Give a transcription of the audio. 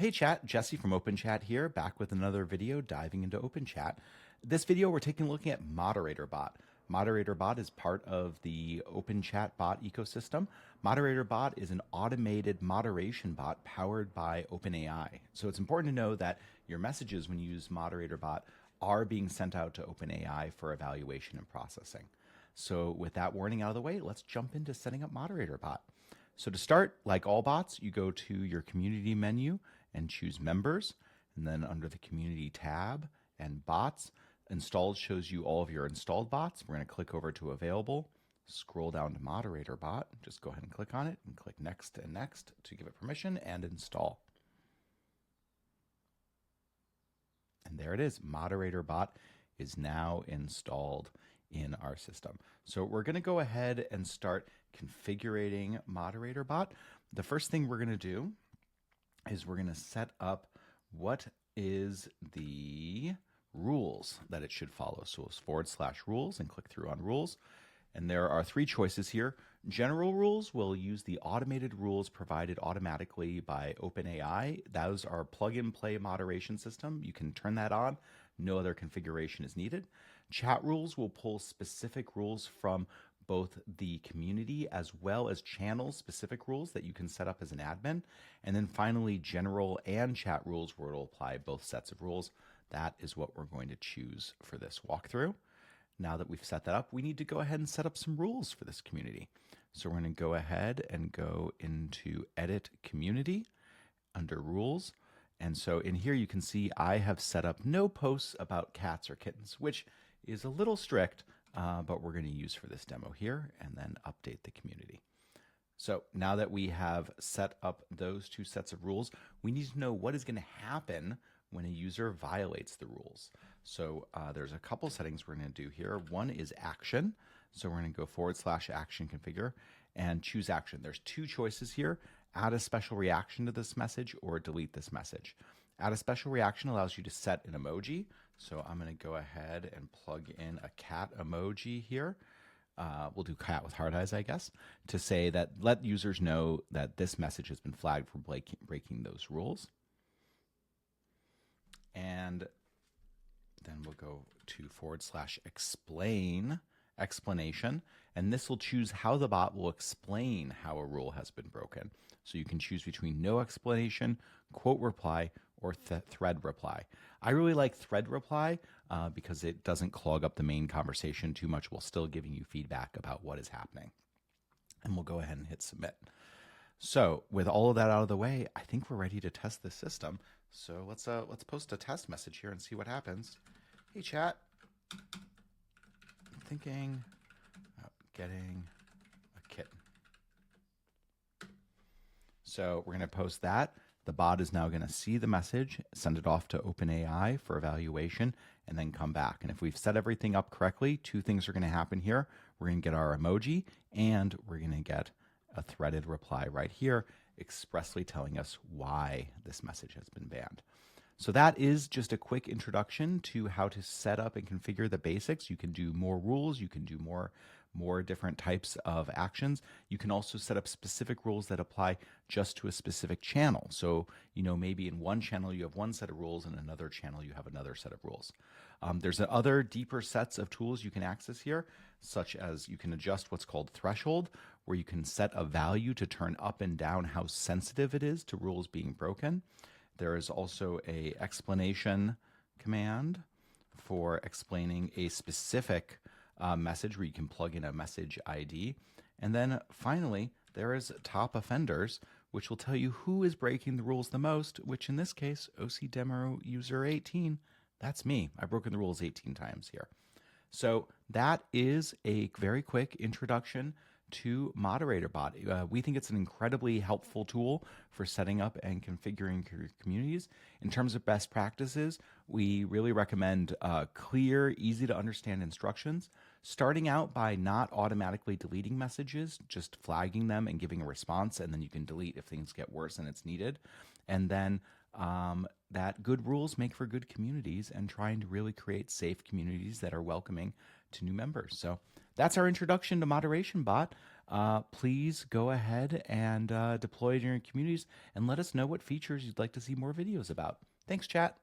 Hey chat, Jesse from OpenChat here, back with another video diving into OpenChat. This video we're taking a look at Moderator Bot. Moderator Bot is part of the OpenChat bot ecosystem. Moderator Bot is an automated moderation bot powered by OpenAI. So it's important to know that your messages when you use Moderator Bot are being sent out to OpenAI for evaluation and processing. So with that warning out of the way, let's jump into setting up Moderator Bot. So to start, like all bots, you go to your community menu and choose members, and then under the community tab and bots, installed shows you all of your installed bots. We're going to click over to available, scroll down to moderator bot, just go ahead and click on it and click next and next to give it permission and install. And there it is, moderator bot is now installed in our system. So we're going to go ahead and start configuring moderator bot. The first thing we're going to do is we're going to set up what is the rules that it should follow. So it's /rules and click through on rules. And there are three choices here. General rules will use the automated rules provided automatically by OpenAI. Those are plug-and-play moderation system. You can turn that on. No other configuration is needed. Chat rules will pull specific rules from both the community as well as channel specific rules that you can set up as an admin. And then finally, general and chat rules where it'll apply both sets of rules. That is what we're going to choose for this walkthrough. Now that we've set that up, we need to go ahead and set up some rules for this community. So we're going to go ahead and go into Edit Community under Rules. And so in here you can see I have set up no posts about cats or kittens, which is a little strict, but we're going to use for this demo here, and then update the community. So now that we have set up those two sets of rules, we need to know what is going to happen when a user violates the rules. So there's a couple settings we're going to do here. One is action. So we're going to go /action configure and choose action. There's two choices here: add a special reaction to this message or delete this message. Add a special reaction allows you to set an emoji. So I'm going to go ahead and plug in a cat emoji here. We'll do cat with hard eyes, I guess, to say that let users know that this message has been flagged for breaking those rules. And then we'll go to /explanation, and this will choose how the bot will explain how a rule has been broken. So you can choose between no explanation, quote reply, or thread reply. I really like thread reply because it doesn't clog up the main conversation too much while still giving you feedback about what is happening. And we'll go ahead and hit submit. So with all of that out of the way, I think we're ready to test this system. So let's post a test message here and see what happens. Hey chat, I'm thinking about getting a kitten. So we're going to post that. The bot is now going to see the message, send it off to OpenAI for evaluation, and then come back. And if we've set everything up correctly, two things are going to happen here. We're going to get our emoji, and we're going to get a threaded reply right here, expressly telling us why this message has been banned. So that is just a quick introduction to how to set up and configure the basics. You can do more rules. You can do more different types of actions. You can also set up specific rules that apply just to a specific channel. So, maybe in one channel you have one set of rules, and another channel you have another set of rules. There's other deeper sets of tools you can access here, such as you can adjust what's called threshold, where you can set a value to turn up and down how sensitive it is to rules being broken. There is also a explanation command for explaining a specific message where you can plug in a message ID. And then finally, there is top offenders, which will tell you who is breaking the rules the most, which in this case, OC Demo User 18, that's me. I've broken the rules 18 times here. So that is a very quick introduction to Moderator Bot. We think it's an incredibly helpful tool for setting up and configuring your communities. In terms of best practices, we really recommend clear, easy to understand instructions, starting out by not automatically deleting messages, just flagging them and giving a response, and then you can delete if things get worse and it's needed. And then that good rules make for good communities, and trying to really create safe communities that are welcoming to new members. So that's our introduction to Moderation Bot. please go ahead and deploy it in your communities and let us know what features you'd like to see more videos about. Thanks, chat.